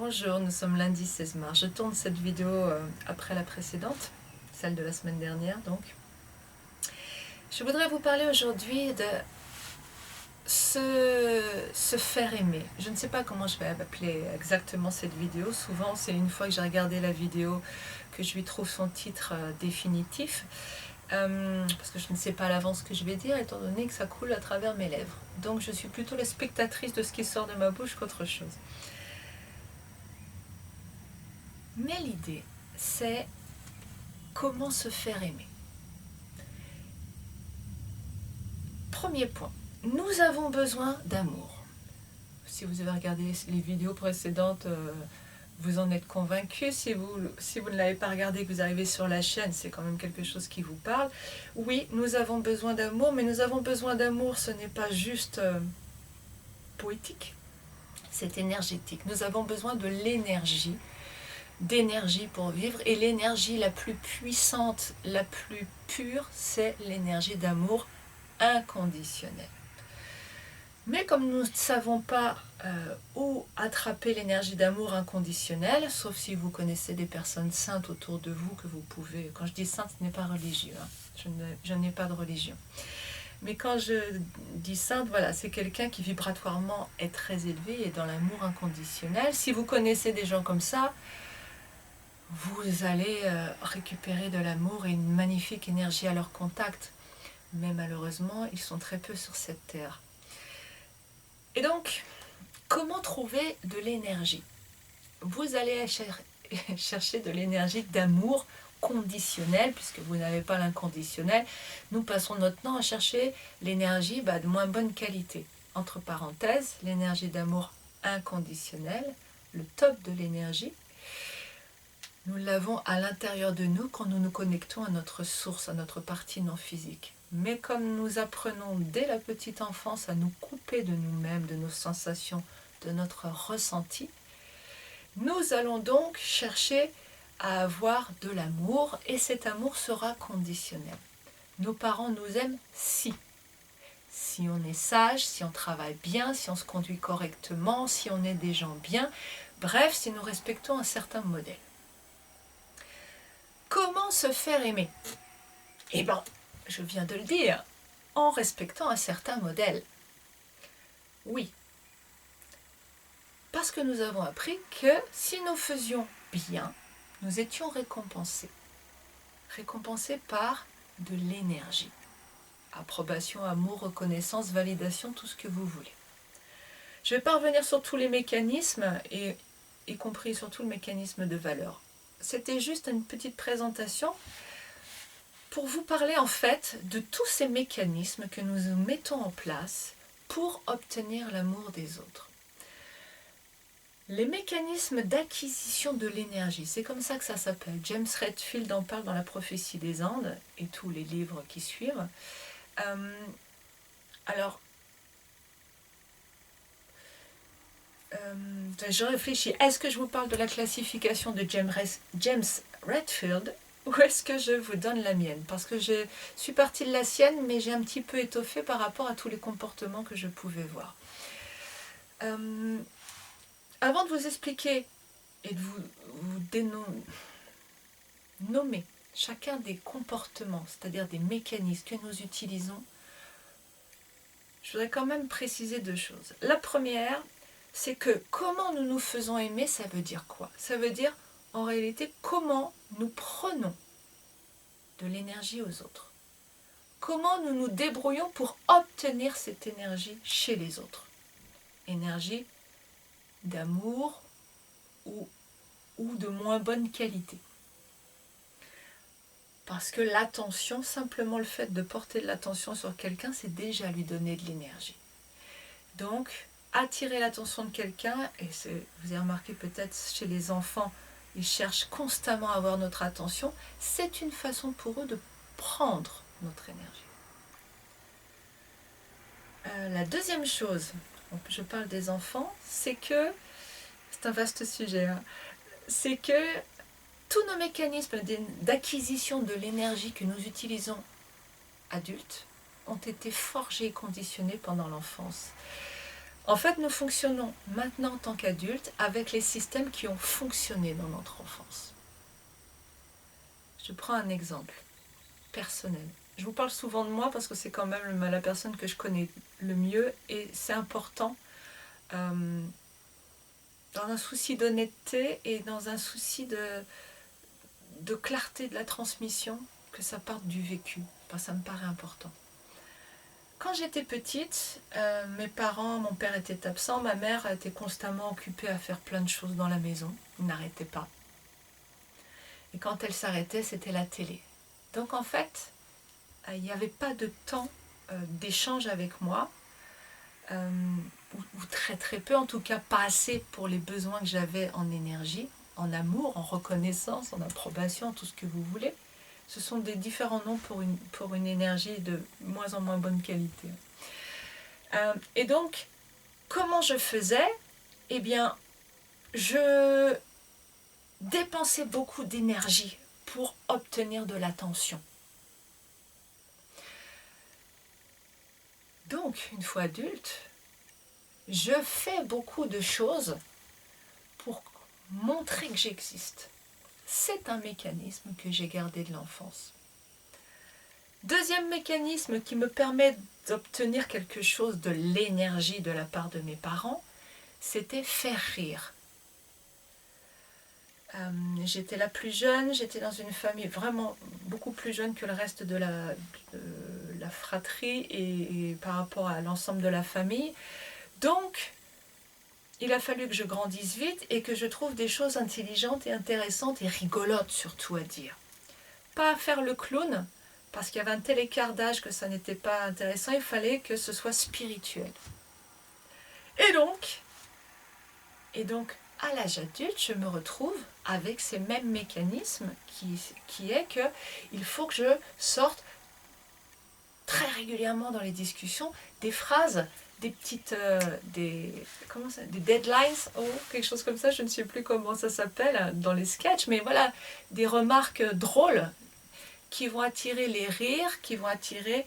Bonjour, nous sommes lundi 16 mars. Je tourne cette vidéo après la précédente, celle de la semaine dernière donc. Je voudrais vous parler aujourd'hui de se faire aimer. Je ne sais pas comment je vais appeler exactement cette vidéo. Souvent, c'est une fois que j'ai regardé la vidéo que je lui trouve son titre définitif. Parce que je ne sais pas à l'avance ce que je vais dire, étant donné que ça coule à travers mes lèvres. Donc je suis plutôt la spectatrice de ce qui sort de ma bouche qu'autre chose. Mais l'idée, c'est comment se faire aimer. Premier point, nous avons besoin d'amour. Si vous avez regardé les vidéos précédentes, vous en êtes convaincu. Si vous ne l'avez pas regardé, que vous arrivez sur la chaîne, c'est quand même quelque chose qui vous parle. Oui, nous avons besoin d'amour, mais nous avons besoin d'amour, ce n'est pas juste poétique, c'est énergétique. Nous avons besoin de l'énergie, d'énergie pour vivre, et l'énergie la plus puissante, la plus pure, c'est l'énergie d'amour inconditionnel. Mais comme nous ne savons pas où attraper l'énergie d'amour inconditionnel, sauf si vous connaissez des personnes saintes autour de vous que vous pouvez, quand je dis sainte, ce n'est pas religieux, hein. Je n'ai pas de religion. Mais quand je dis sainte, voilà, c'est quelqu'un qui vibratoirement est très élevé et dans l'amour inconditionnel. Si vous connaissez des gens comme ça, vous allez récupérer de l'amour et une magnifique énergie à leur contact. Mais malheureusement, ils sont très peu sur cette terre. Et donc, comment trouver de l'énergie? Vous allez chercher de l'énergie d'amour conditionnel, puisque vous n'avez pas l'inconditionnel. Nous passons notre temps à chercher l'énergie de moins bonne qualité. Entre parenthèses, l'énergie d'amour inconditionnel, le top de l'énergie, nous l'avons à l'intérieur de nous quand nous nous connectons à notre source, à notre partie non physique. Mais comme nous apprenons dès la petite enfance à nous couper de nous-mêmes, de nos sensations, de notre ressenti, nous allons donc chercher à avoir de l'amour, et cet amour sera conditionnel. Nos parents nous aiment si on est sage, si on travaille bien, si on se conduit correctement, si on est des gens bien, bref, si nous respectons un certain modèle. Comment se faire aimer? Eh bien, je viens de le dire, en respectant un certain modèle. Oui. Parce que nous avons appris que si nous faisions bien, nous étions récompensés. Récompensés par de l'énergie. Approbation, amour, reconnaissance, validation, tout ce que vous voulez. Je ne vais pas revenir sur tous les mécanismes, y compris surtout le mécanisme de valeur. C'était juste une petite présentation pour vous parler en fait de tous ces mécanismes que nous mettons en place pour obtenir l'amour des autres. Les mécanismes d'acquisition de l'énergie, c'est comme ça que ça s'appelle. James Redfield en parle dans La prophétie des Andes et tous les livres qui suivent. Je réfléchis, est-ce que je vous parle de la classification de James Redfield ou est-ce que je vous donne la mienne? Parce que je suis partie de la sienne, mais j'ai un petit peu étoffé par rapport à tous les comportements que je pouvais voir. Avant de vous expliquer et de vous nommer chacun des comportements, c'est-à-dire des mécanismes que nous utilisons, je voudrais quand même préciser deux choses. La première, c'est que comment nous nous faisons aimer, ça veut dire quoi? Ça veut dire, en réalité, comment nous prenons de l'énergie aux autres. Comment nous nous débrouillons pour obtenir cette énergie chez les autres. Énergie d'amour ou de moins bonne qualité. Parce que l'attention, simplement le fait de porter de l'attention sur quelqu'un, c'est déjà lui donner de l'énergie. Donc, attirer l'attention de quelqu'un, et vous avez remarqué peut-être chez les enfants, ils cherchent constamment à avoir notre attention, c'est une façon pour eux de prendre notre énergie. La deuxième chose, je parle des enfants, c'est que, c'est un vaste sujet, hein, c'est que tous nos mécanismes d'acquisition de l'énergie que nous utilisons adultes ont été forgés et conditionnés pendant l'enfance. En fait, nous fonctionnons maintenant en tant qu'adultes avec les systèmes qui ont fonctionné dans notre enfance. Je prends un exemple personnel. Je vous parle souvent de moi parce que c'est quand même la personne que je connais le mieux et c'est important dans un souci d'honnêteté et dans un souci de clarté de la transmission que ça parte du vécu. Enfin, ça me paraît important. Quand j'étais petite, mes parents, mon père était absent, ma mère était constamment occupée à faire plein de choses dans la maison. Ils n'arrêtaient pas. Et quand elle s'arrêtait, c'était la télé. Donc en fait, il n'y avait pas de temps d'échange avec moi, ou très très peu, en tout cas pas assez pour les besoins que j'avais en énergie, en amour, en reconnaissance, en approbation, tout ce que vous voulez. Ce sont des différents noms pour une énergie de moins en moins bonne qualité. Et donc, comment je faisais? Eh bien, je dépensais beaucoup d'énergie pour obtenir de l'attention. Donc, une fois adulte, je fais beaucoup de choses pour montrer que j'existe. C'est un mécanisme que j'ai gardé de l'enfance. Deuxième mécanisme qui me permet d'obtenir quelque chose de l'énergie de la part de mes parents, c'était faire rire. J'étais la plus jeune, j'étais dans une famille vraiment beaucoup plus jeune que le reste de la fratrie et par rapport à l'ensemble de la famille. Donc, il a fallu que je grandisse vite et que je trouve des choses intelligentes et intéressantes et rigolotes surtout à dire. Pas à faire le clown, parce qu'il y avait un tel écart d'âge que ça n'était pas intéressant, il fallait que ce soit spirituel. Et donc à l'âge adulte, je me retrouve avec ces mêmes mécanismes qui est que il faut que je sorte très régulièrement dans les discussions des phrases, des petites des deadlines, quelque chose comme ça, je ne sais plus comment ça s'appelle dans les sketchs, mais voilà, des remarques drôles qui vont attirer les rires, qui vont attirer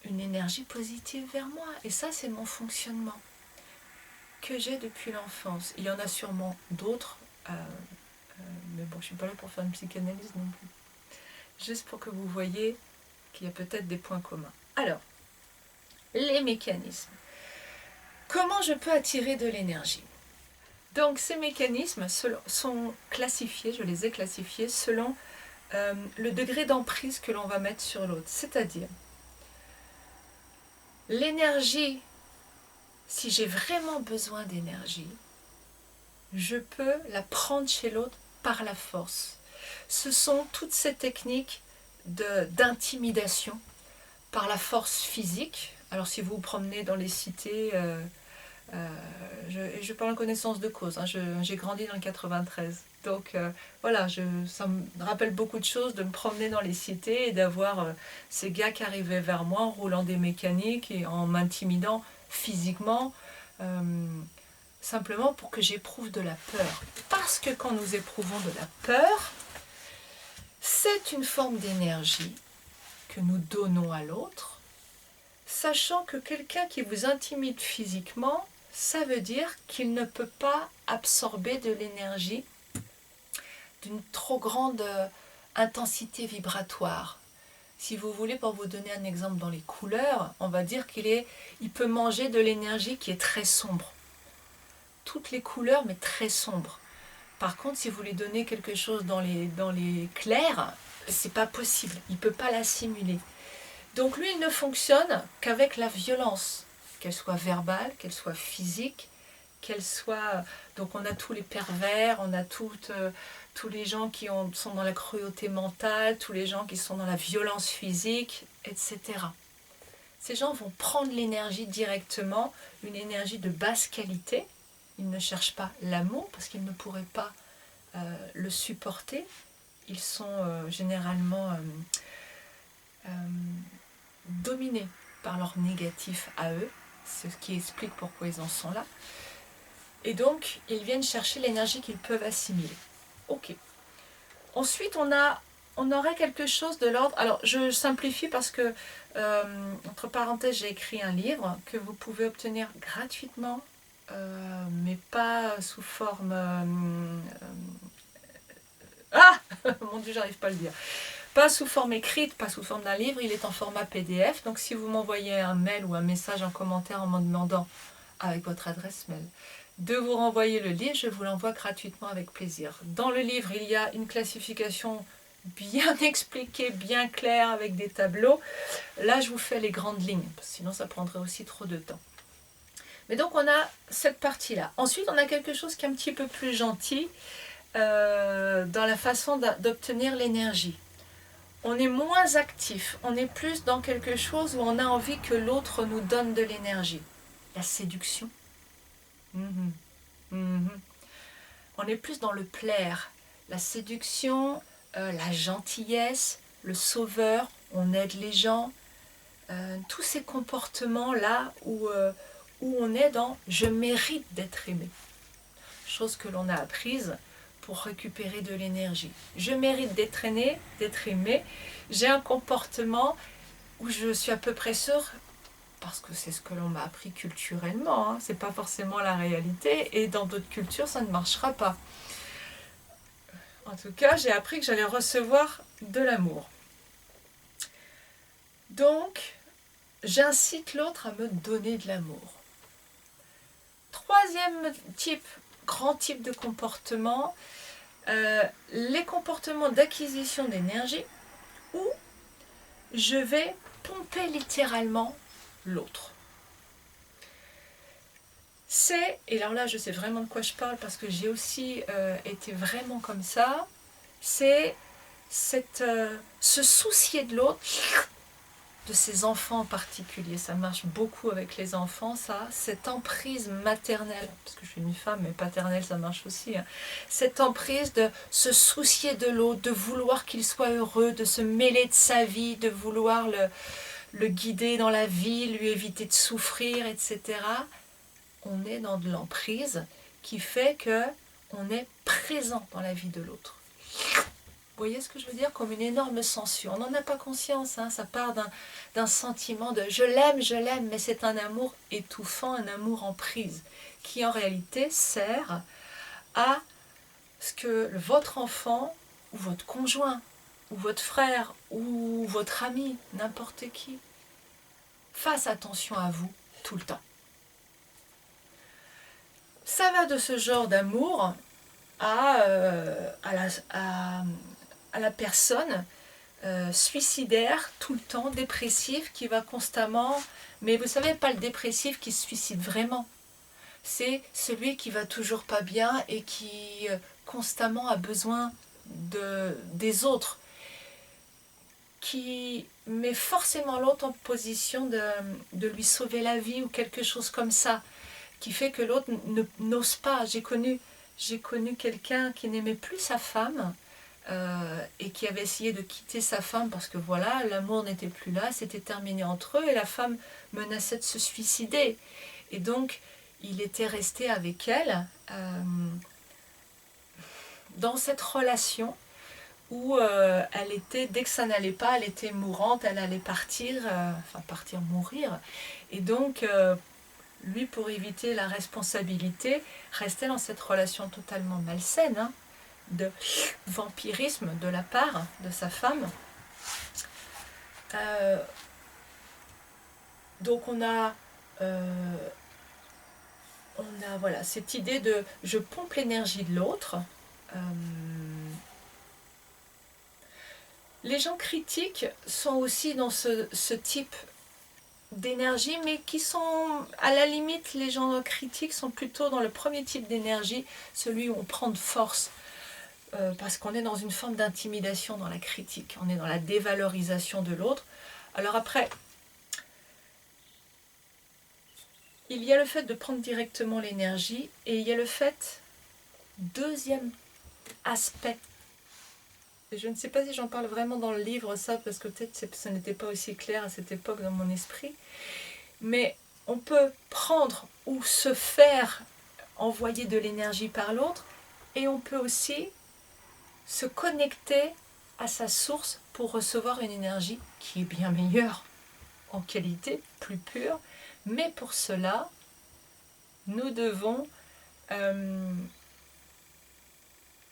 une énergie positive vers moi. Et ça, c'est mon fonctionnement que j'ai depuis l'enfance. Il y en a sûrement d'autres, mais bon, je ne suis pas là pour faire une psychanalyse non plus. Juste pour que vous voyez qu'il y a peut-être des points communs. Alors, les mécanismes. Comment je peux attirer de l'énergie? Donc, ces mécanismes sont classifiés, je les ai classifiés selon le degré d'emprise que l'on va mettre sur l'autre. C'est-à-dire, l'énergie, si j'ai vraiment besoin d'énergie, je peux la prendre chez l'autre par la force. Ce sont toutes ces techniques d'intimidation par la force physique. Alors si vous vous promenez dans les cités, je parle en connaissance de cause, hein, j'ai grandi dans le 93. Donc voilà, ça me rappelle beaucoup de choses de me promener dans les cités et d'avoir ces gars qui arrivaient vers moi en roulant des mécaniques et en m'intimidant physiquement, simplement pour que j'éprouve de la peur. Parce que quand nous éprouvons de la peur, c'est une forme d'énergie que nous donnons à l'autre, sachant que quelqu'un qui vous intimide physiquement, ça veut dire qu'il ne peut pas absorber de l'énergie d'une trop grande intensité vibratoire. Si vous voulez, pour vous donner un exemple dans les couleurs, on va dire il peut manger de l'énergie qui est très sombre. Toutes les couleurs, mais très sombres. Par contre, si vous lui donnez quelque chose dans les clairs, c'est pas possible. Il ne peut pas l'assimiler. Donc lui, il ne fonctionne qu'avec la violence, qu'elle soit verbale, qu'elle soit physique, qu'elle soit... Donc on a tous les pervers, on a tous les gens qui sont dans la cruauté mentale, tous les gens qui sont dans la violence physique, etc. Ces gens vont prendre l'énergie directement, une énergie de basse qualité. Ils ne cherchent pas l'amour parce qu'ils ne pourraient pas le supporter. Ils sont généralement dominés par leur négatif à eux, ce qui explique pourquoi ils en sont là. Et donc, ils viennent chercher l'énergie qu'ils peuvent assimiler. Ok. Ensuite, on a on aurait quelque chose de l'ordre. Alors, je simplifie parce que, entre parenthèses, j'ai écrit un livre que vous pouvez obtenir gratuitement, mais pas sous forme... ah mon Dieu, j'arrive pas à le dire. Pas sous forme écrite, pas sous forme d'un livre, il est en format PDF. Donc, si vous m'envoyez un mail ou un message en commentaire en me demandant, avec votre adresse mail, de vous renvoyer le livre, je vous l'envoie gratuitement avec plaisir. Dans le livre, il y a une classification bien expliquée, bien claire, avec des tableaux. Là, je vous fais les grandes lignes, sinon ça prendrait aussi trop de temps. Mais donc, on a cette partie-là. Ensuite, on a quelque chose qui est un petit peu plus gentil dans la façon d'obtenir l'énergie. On est moins actif, on est plus dans quelque chose où on a envie que l'autre nous donne de l'énergie. La séduction. On est plus dans le plaire, la séduction, la gentillesse, le sauveur, on aide les gens, tous ces comportements-là où on est dans « je mérite d'être aimé », chose que l'on a apprise pour récupérer de l'énergie. Je mérite d'être aimé, j'ai un comportement où je suis à peu près sûre, parce que c'est ce que l'on m'a appris culturellement, hein, c'est pas forcément la réalité, et dans d'autres cultures ça ne marchera pas. En tout cas, j'ai appris que j'allais recevoir de l'amour. Donc, j'incite l'autre à me donner de l'amour. Troisième grand type de comportement, les comportements d'acquisition d'énergie où je vais pomper littéralement l'autre. Et alors là je sais vraiment de quoi je parle parce que j'ai aussi été vraiment comme ça, c'est se soucier de l'autre, de ses enfants en particulier, ça marche beaucoup avec les enfants, ça, cette emprise maternelle, parce que je suis une femme, mais paternelle ça marche aussi, hein. Cette emprise de se soucier de l'autre, de vouloir qu'il soit heureux, de se mêler de sa vie, de vouloir le guider dans la vie, lui éviter de souffrir, etc. On est dans de l'emprise qui fait que on est présent dans la vie de l'autre. Vous voyez ce que je veux dire? Comme une énorme censure. On n'en a pas conscience, hein. Ça part d'un sentiment de je l'aime, mais c'est un amour étouffant, un amour en prise, qui en réalité sert à ce que votre enfant, ou votre conjoint, ou votre frère, ou votre ami, n'importe qui, fasse attention à vous tout le temps. Ça va de ce genre d'amour à la personne suicidaire tout le temps, dépressif, qui va constamment... Mais vous savez, pas le dépressif qui se suicide vraiment. C'est celui qui va toujours pas bien et qui constamment a besoin des autres. Qui met forcément l'autre en position de lui sauver la vie ou quelque chose comme ça. Qui fait que l'autre n'ose pas. J'ai connu quelqu'un qui n'aimait plus sa femme et qui avait essayé de quitter sa femme parce que voilà, l'amour n'était plus là, c'était terminé entre eux et la femme menaçait de se suicider. Et donc, il était resté avec elle dans cette relation où elle était, dès que ça n'allait pas, elle était mourante, elle allait partir, mourir. Et donc, lui, pour éviter la responsabilité, restait dans cette relation totalement malsaine, hein, de vampirisme de la part de sa femme. Donc on a voilà, cette idée de je pompe l'énergie de l'autre. Les gens critiques sont aussi dans ce type d'énergie, mais qui sont, à la limite, les gens critiques sont plutôt dans le premier type d'énergie, celui où on prend de force, parce qu'on est dans une forme d'intimidation dans la critique, on est dans la dévalorisation de l'autre. Alors après, il y a le fait de prendre directement l'énergie, et il y a le fait, deuxième aspect, et je ne sais pas si j'en parle vraiment dans le livre, ça, parce que peut-être ça n'était pas aussi clair à cette époque dans mon esprit, mais on peut prendre ou se faire envoyer de l'énergie par l'autre, et on peut aussi se connecter à sa source pour recevoir une énergie qui est bien meilleure en qualité, plus pure. Mais pour cela, nous devons,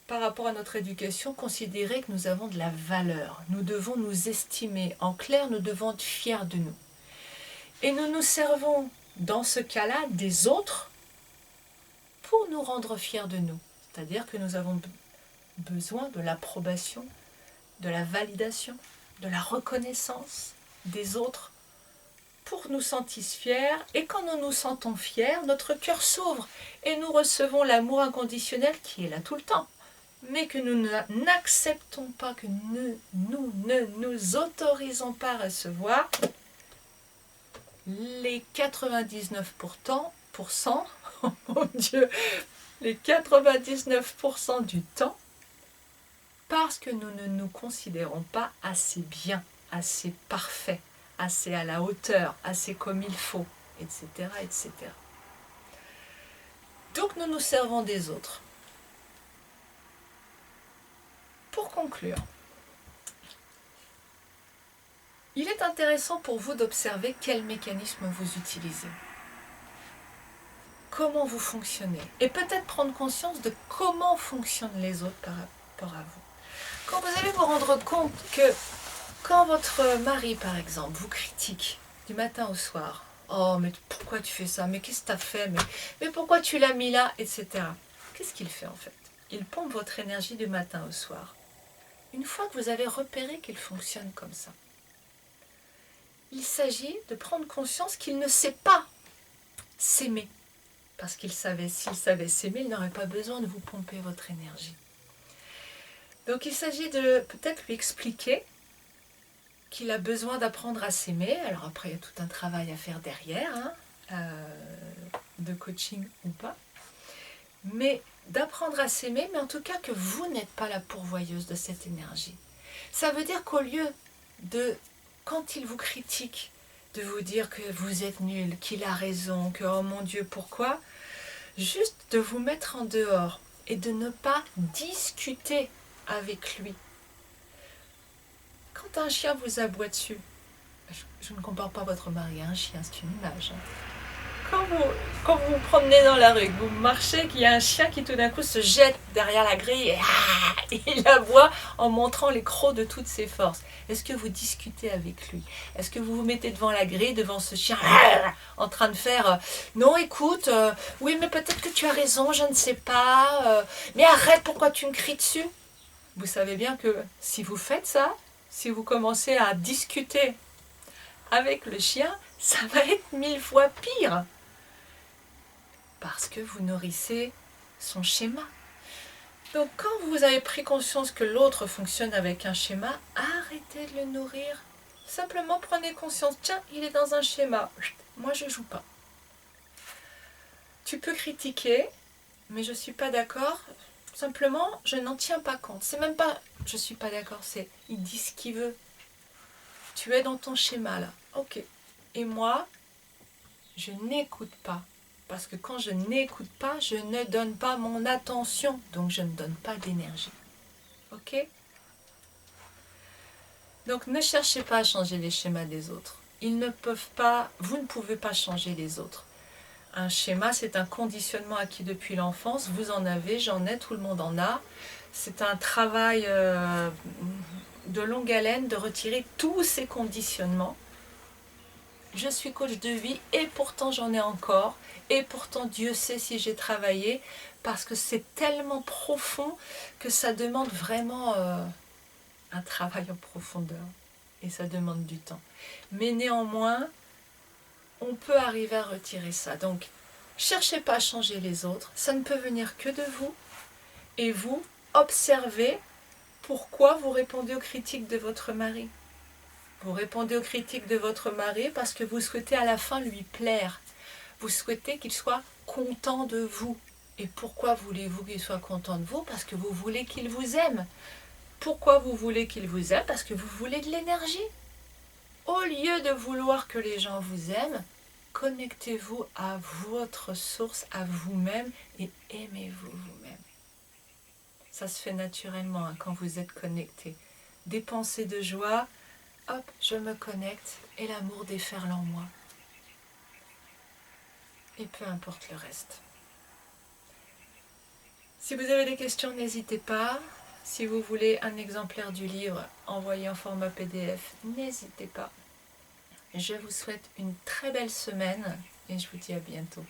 par rapport à notre éducation, considérer que nous avons de la valeur. Nous devons nous estimer. En clair, nous devons être fiers de nous. Et nous nous servons, dans ce cas-là, des autres pour nous rendre fiers de nous. C'est-à-dire que nous avons besoin de l'approbation, de la validation, de la reconnaissance des autres pour nous sentir fiers. Et quand nous nous sentons fiers, notre cœur s'ouvre et nous recevons l'amour inconditionnel qui est là tout le temps, mais que nous n'acceptons pas, que nous ne nous autorisons pas à recevoir les 99%, oh mon Dieu, les 99% du temps, parce que nous ne nous considérons pas assez bien, assez parfait, assez à la hauteur, assez comme il faut, etc., etc. Donc nous nous servons des autres. Pour conclure, il est intéressant pour vous d'observer quel mécanisme vous utilisez, comment vous fonctionnez, et peut-être prendre conscience de comment fonctionnent les autres par rapport à vous. Quand vous allez vous rendre compte que quand votre mari, par exemple, vous critique du matin au soir, « Oh, mais pourquoi tu fais ça? Mais qu'est-ce que tu as fait? Mais pourquoi tu l'as mis là? » etc. Qu'est-ce qu'il fait en fait? Il pompe votre énergie du matin au soir. Une fois que vous avez repéré qu'il fonctionne comme ça, il s'agit de prendre conscience qu'il ne sait pas s'aimer. Parce qu'il savait, s'il savait s'aimer, il n'aurait pas besoin de vous pomper votre énergie. Donc il s'agit de peut-être lui expliquer qu'il a besoin d'apprendre à s'aimer. Alors après, il y a tout un travail à faire derrière, de coaching ou pas. Mais d'apprendre à s'aimer, mais en tout cas que vous n'êtes pas la pourvoyeuse de cette énergie. Ça veut dire qu'au lieu de, quand il vous critique, de vous dire que vous êtes nul, qu'il a raison, que oh mon Dieu, pourquoi, juste de vous mettre en dehors et de ne pas discuter avec lui. Quand un chien vous aboie dessus, je ne compare pas votre mari à un chien, c'est une image. Quand vous vous promenez dans la rue, que vous marchez, qu'il y a un chien qui tout d'un coup se jette derrière la grille et il aboie en montrant les crocs de toutes ses forces. Est-ce que vous discutez avec lui? Est-ce que vous vous mettez devant la grille, devant ce chien en train de faire non, écoute, oui, mais peut-être que tu as raison, je ne sais pas, mais arrête, pourquoi tu me cries dessus? Vous savez bien que si vous faites ça, si vous commencez à discuter avec le chien, ça va être 1000 fois pire. Parce que vous nourrissez son schéma. Donc quand vous avez pris conscience que l'autre fonctionne avec un schéma, arrêtez de le nourrir. Simplement prenez conscience, tiens, il est dans un schéma, moi je ne joue pas. Tu peux critiquer, mais je ne suis pas d'accord. Simplement, je n'en tiens pas compte. C'est même pas je ne suis pas d'accord, c'est il dit ce qu'il veut. Tu es dans ton schéma là, ok. Et moi, je n'écoute pas. Parce que quand je n'écoute pas, je ne donne pas mon attention. Donc je ne donne pas d'énergie. Ok? Donc ne cherchez pas à changer les schémas des autres. Ils ne peuvent pas, vous ne pouvez pas changer les autres. Un schéma, c'est un conditionnement acquis depuis l'enfance. Vous en avez, j'en ai, tout le monde en a. C'est un travail de longue haleine de retirer tous ces conditionnements. Je suis coach de vie et pourtant j'en ai encore. Et pourtant Dieu sait si j'ai travaillé parce que c'est tellement profond que ça demande vraiment un travail en profondeur. Et ça demande du temps. Mais néanmoins, on peut arriver à retirer ça. Donc, cherchez pas à changer les autres. Ça ne peut venir que de vous. Et vous, observez pourquoi vous répondez aux critiques de votre mari. Vous répondez aux critiques de votre mari parce que vous souhaitez à la fin lui plaire. Vous souhaitez qu'il soit content de vous. Et pourquoi voulez-vous qu'il soit content de vous? Parce que vous voulez qu'il vous aime. Pourquoi vous voulez qu'il vous aime? Parce que vous voulez de l'énergie. Au lieu de vouloir que les gens vous aiment, connectez-vous à votre source, à vous-même et aimez-vous vous-même. Ça se fait naturellement quand vous êtes connecté. des pensées de joie, hop, je me connecte et l'amour déferle en moi. Et peu importe le reste. Si vous avez des questions, n'hésitez pas. Si vous voulez un exemplaire du livre envoyé en format PDF, n'hésitez pas. Je vous souhaite une très belle semaine et je vous dis à bientôt.